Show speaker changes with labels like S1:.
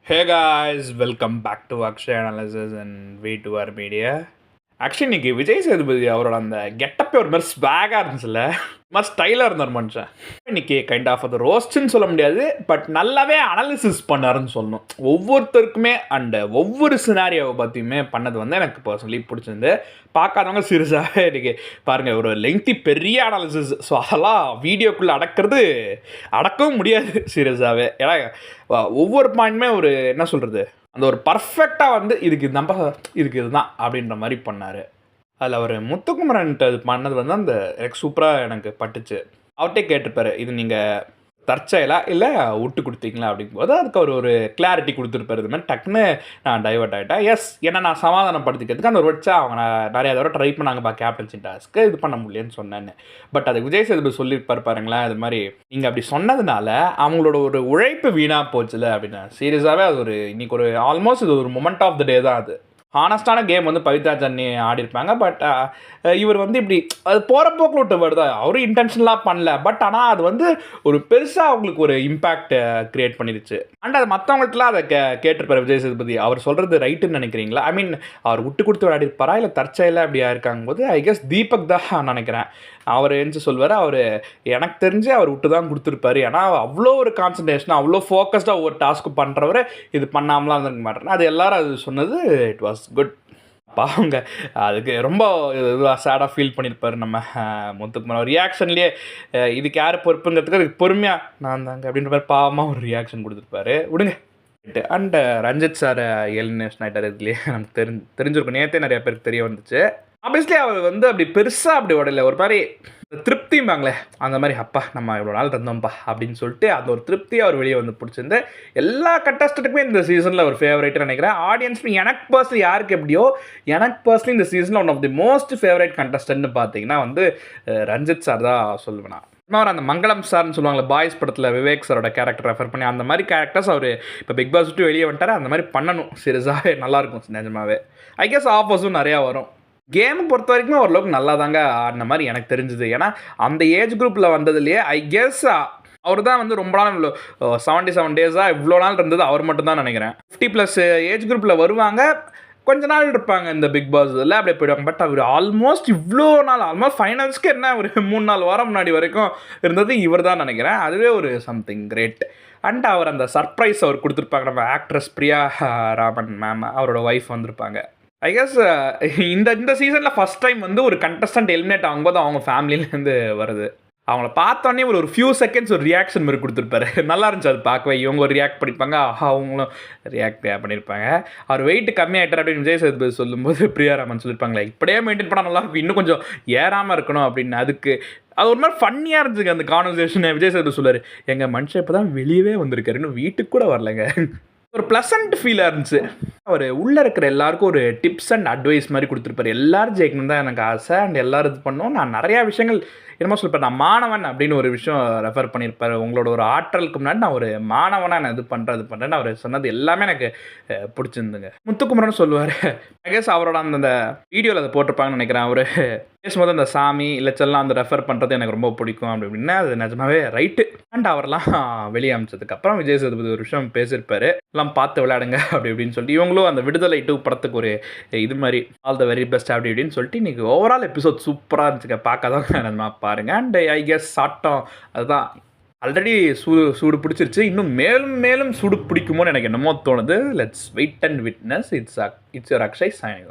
S1: Hey guys, welcome back to Akshay Analysis and V2R Media. Actually இன்னைக்கு விஜய் சேதுபதி அவரோட அந்த கெட்டப்பே ஒரு மாதிரி ஸ்வாகாக இருந்துச்சுல்ல, மாதிரி ஸ்டைலாக இருந்தார் மனுஷன். இன்னைக்கு கைண்ட் ஆஃப் அது ரோஸ்ட்னு சொல்ல முடியாது, பட் நல்லாவே அனாலிசிஸ் பண்ணாருன்னு சொல்லணும். ஒவ்வொருத்தருக்குமே அண்ட் ஒவ்வொரு சினாரியோவை பற்றியுமே பண்ணது வந்து எனக்கு பர்சனலி பிடிச்சிருந்து. பார்க்காதவங்க சீரியஸாகவே இன்றைக்கி பாருங்கள், ஒரு லெங்க்தி பெரிய அனாலிசிஸ். ஸோ அதெல்லாம் வீடியோக்குள்ளே அடக்கவும் முடியாது சீரியஸாகவே. ஏன்னா ஒவ்வொரு பாயிண்ட்டுமே ஒரு என்ன சொல்கிறது, அந்த ஒரு பர்ஃபெக்டாக வந்து இதுக்கு இதுதான் அப்படின்ற மாதிரி பண்ணார். அதில் அவர் முத்துக்குமரன்ட்டு அது பண்ணது வந்து அந்த எனக்கு சூப்பராக எனக்கு பட்டுச்சு. அவர்கிட்டே கேட்டிருப்பாரு, இது நீங்கள் தற்செயலா இல்லை விட்டு கொடுத்தீங்களா அப்படிங்கும்போது அதுக்கு அவர் ஒரு கிளாரிட்டி கொடுத்துருப்பாரு. இது மாதிரி டக்குன்னு நான் டைவர்ட் ஆகிட்டேன். எஸ், ஏன்னா நான் சமாதானப்படுத்திக்கிறதுக்கு அந்த ஒரு வச்சா அவங்க நிறையா தடவை ட்ரை பண்ணாங்கப்பா கேப்டன்சி டாஸ்க்கு, இது பண்ண முடியலன்னு சொன்னேன்னு. பட் அது விஜய் சேதுபதி சொல்லியிருப்பார் பாருங்களேன், இது மாதிரி நீங்கள் அப்படி சொன்னதுனால அவங்களோட ஒரு உழைப்பு வீணாக போச்சுல அப்படின்னு. சீரியஸாகவே அது ஒரு இன்னைக்கு ஒரு ஆல்மோஸ்ட் இது ஒரு மொமெண்ட் ஆஃப் த டே தான். அது ஹானஸ்டான கேம் வந்து பவித்ரா ஜன்னி ஆடிருப்பாங்க. பட் இவர் வந்து இப்படி அது போகிற போக்கில் விட்டு வருது. அவரும் இன்டென்ஷனலாக பண்ணல. பட் ஆனால் அது வந்து ஒரு பெருசாக அவங்களுக்கு ஒரு இம்பேக்ட் க்ரியேட் பண்ணிடுச்சு. அண்ட் அது மற்றவங்கள்ட்டலாம் அதை கேட்டிருப்பார் விஜய் சேதுபதி. அவர் சொல்கிறது ரைட்டுன்னு நினைக்கிறீங்களா? ஐ மீன் அவர் விட்டு கொடுத்து விளையாடிருப்பாரா இல்லை தற்செயலாக அப்படியா இருக்காங்க போது ஐ கெஸ் தீபக் தான் நினைக்கிறேன். அவர் என்ன சொல்வார், அவர் எனக்கு தெரிஞ்சு அவர் விட்டு தான் கொடுத்துருப்பாரு. ஏன்னா அவ்வளோ ஒரு கான்சன்ட்ரேஷன், அவ்வளோ ஃபோக்கஸ்டாக ஒவ்வொரு டாஸ்க்கு பண்ணுறவரை இது பண்ணாமலாம் இருக்க மாட்டேன். அது எல்லாரும் அது சொன்னது இட் வாஸ் குட். பாவங்க, அதுக்கு ரொம்ப இதுவாக சேடாக ஃபீல் பண்ணியிருப்பார் நம்ம முத்துக்குமார். ரியாக்ஷன்லேயே இதுக்கு யார் பொறுப்புங்கிறதுக்கு அதுக்கு பொறுமையாக நான் தாங்க அப்படின்ற மாதிரி பாவமாக ஒரு ரியாக்ஷன் கொடுத்துருப்பாரு. விடுங்க. அண்ட் ரஞ்சித் சார் எலிமினேஷன் ஆகிட்டார். இதுலேயே நமக்கு தெரிஞ்சிருக்கும். நேற்றே நிறைய பேருக்கு தெரிய வந்துச்சு. ஆப்வியஸ்லி அவர் வந்து அப்படி பெருசாக அப்படி உடல ஒரு மாதிரி திருப்திம்பாங்களே அந்த மாதிரி, அப்பா நம்ம இவ்வளோ நாள் இருந்தோம்ப்பா அப்படின்னு சொல்லிட்டு அந்த ஒரு திருப்தி அவர் வெளியே வந்து பிடிச்சிருந்து. எல்லா கண்டஸ்டண்ட்டுக்குமே இந்த சீசனில் ஒரு ஃபேவரேட்னு நினைக்கிறேன். ஆடியன்ஸ்னு எனக்கு பர்சனலி யாருக்கு எப்படியோ, எனக்கு பர்சனலி இந்த சீசனில் one of the most favourite கண்டஸ்டன்ட்னு பார்த்தீங்கன்னா வந்து ரஞ்சித் சார் தான் சொல்லுவேன் நான். அவர் அந்த மங்களம் சார்னு சொல்லுவாங்களே பாய்ஸ் படத்தில் விவேக் சாரோட கேரக்டர் ரெஃபர் பண்ணி, அந்த மாதிரி கேரக்டர்ஸ் அவர் இப்போ பிக் பாஸ் விட்டு வெளியே வந்துட்டார். அந்த மாதிரி பண்ணணும், சீரியஸாகவே நல்லாயிருக்கும் நிஜமாவே. ஐ கெஸ் ஆஃபர்ஸும் நிறையா வரும். கேமை பொறுத்த வரைக்கும் ஓரளவுக்கு நல்லா தாங்க ஆடின மாதிரி எனக்கு தெரிஞ்சுது. ஏன்னா அந்த ஏஜ் குரூப்பில் வந்ததுலேயே ஐ கெஸ் அவர் தான் வந்து ரொம்ப நாள் 77 டேஸாக இவ்வளோ நாள் இருந்தது அவர் மட்டும்தான் நினைக்கிறேன். 50+ ஏஜ் குரூப்பில் வருவாங்க, கொஞ்ச நாள் இருப்பாங்க இந்த பிக் பாஸ் இதில், அப்படியே போயிடுவாங்க. பட் அவர் ஆல்மோஸ்ட் இவ்வளோ நாள், ஆல்மோஸ்ட் ஃபைனல்ஸ்க்கு என்ன ஒரு 3-4 வாரம் முன்னாடி வரைக்கும் இருந்தது இவர் தான் நினைக்கிறேன். அதுவே ஒரு சம்திங் கிரேட். அண்ட் அவர் அந்த சர்ப்ரைஸ் அவர் கொடுத்துருப்பாங்க. நம்ம ஆக்ட்ரஸ் பிரியா ராமன் மேம், அவரோட ஒய்ஃப் வந்திருப்பாங்க. ஐ கெஸ் இந்த சீசனில் ஃபஸ்ட் டைம் வந்து ஒரு கண்டஸ்டன்ட் எலிமினேட் ஆகும்போது அவங்க ஃபேமிலியிலேருந்து வருது. அவங்கள பார்த்தோன்னே ஒரு ஃபியூ செகண்ட்ஸ் ஒரு ரியாக்ஷன் மாதிரி கொடுத்துருப்பாரு. நல்லா இருந்துச்சு அது பார்க்கவே. இவங்க ஒரு ரியாக்ட் பண்ணியிருப்பாங்க, அவங்களும் ரியாக்ட் பண்ணியிருப்பாங்க. அவர் வெயிட் கம்மியாகிட்டார் அப்படின்னு விஜய் சேதுபதி சொல்லும்போது பிரியாராமன் சொல்லியிருப்பாங்களே, இப்படியே மெயின்டைன் பண்ணால் நல்லாயிருக்கும், இன்னும் கொஞ்சம் ஏறாமல் இருக்கணும் அப்படின்னு. அதுக்கு அது ஒரு மாதிரி ஃபன்னியாக இருந்துச்சுங்க அந்த கான்வர்சேஷனை. விஜய் சேதுபதி சொல்லுவார், எங்கள் மனுஷன் இப்போ தான் வெளியவே வந்திருக்காரு, இன்னும் வீட்டுக்கு கூட வரலைங்க. ஒரு ப்ளசண்ட் ஃபீலாக இருந்துச்சு. அவர் உள்ளே இருக்கிற எல்லாருக்கும் ஒரு டிப்ஸ் அண்ட் அட்வைஸ் மாதிரி கொடுத்துருப்பாரு. எல்லோரும் ஜெயிக்கணும் தான் எனக்கு ஆசை, அண்ட் எல்லோரும் இது பண்ணோம். நான் நிறையா விஷயங்கள் என்னமோ சொல்லிப்பேன், நான் மாணவன் அப்படின்னு ஒரு விஷயம் ரெஃபர் பண்ணியிருப்பார். உங்களோட ஒரு ஆற்றலுக்கு முன்னாடி நான் ஒரு மாணவனாக நான் இது பண்ணுறேன்னு அவர் சொன்னது எல்லாமே எனக்கு பிடிச்சிருந்துங்க. முத்துக்குமரன் சொல்லுவார், ஐ கெஸ் அவரோட அந்த வீடியோவில் அதை போட்டிருப்பாங்கன்னு நினைக்கிறேன். அவர் பேசும்போது அந்த சாமி இலச்சல்லாம் அந்த ரெஃபர் பண்ணுறது எனக்கு ரொம்ப பிடிக்கும் அப்படின்னா அது நிஜமாவே ரைட்டு. அண்ட் அவரெல்லாம் வெளியே அமிச்சதுக்கப்புறம் விஜய் சேதுபதி ஒரு விஷயம் பேசியிருப்பார், எல்லாம் பார்த்து விளையாடுங்க அப்படி இப்படின்னு சொல்லிட்டு. இவங்களும் அந்த விடுதலை 2 படத்துக்கு ஒரு இது மாதிரி ஆல் த வெரி பெஸ்ட் அப்படி இப்படின்னு சொல்லிட்டு இன்றைக்கி ஓவரால் எபிசோட் சூப்பராக இருந்துச்சுங்க. பார்க்காதவங்க நம்ம பாருங்கள். அண்ட் ஐ கெஸ் சாட்டம் அதுதான் ஆல்ரெடி சூடு பிடிச்சிருச்சு. இன்னும் மேலும் சூடு பிடிக்குமோன்னு எனக்கு என்னமோ தோணுது. Let's wait and witness. It's your Akshay signing.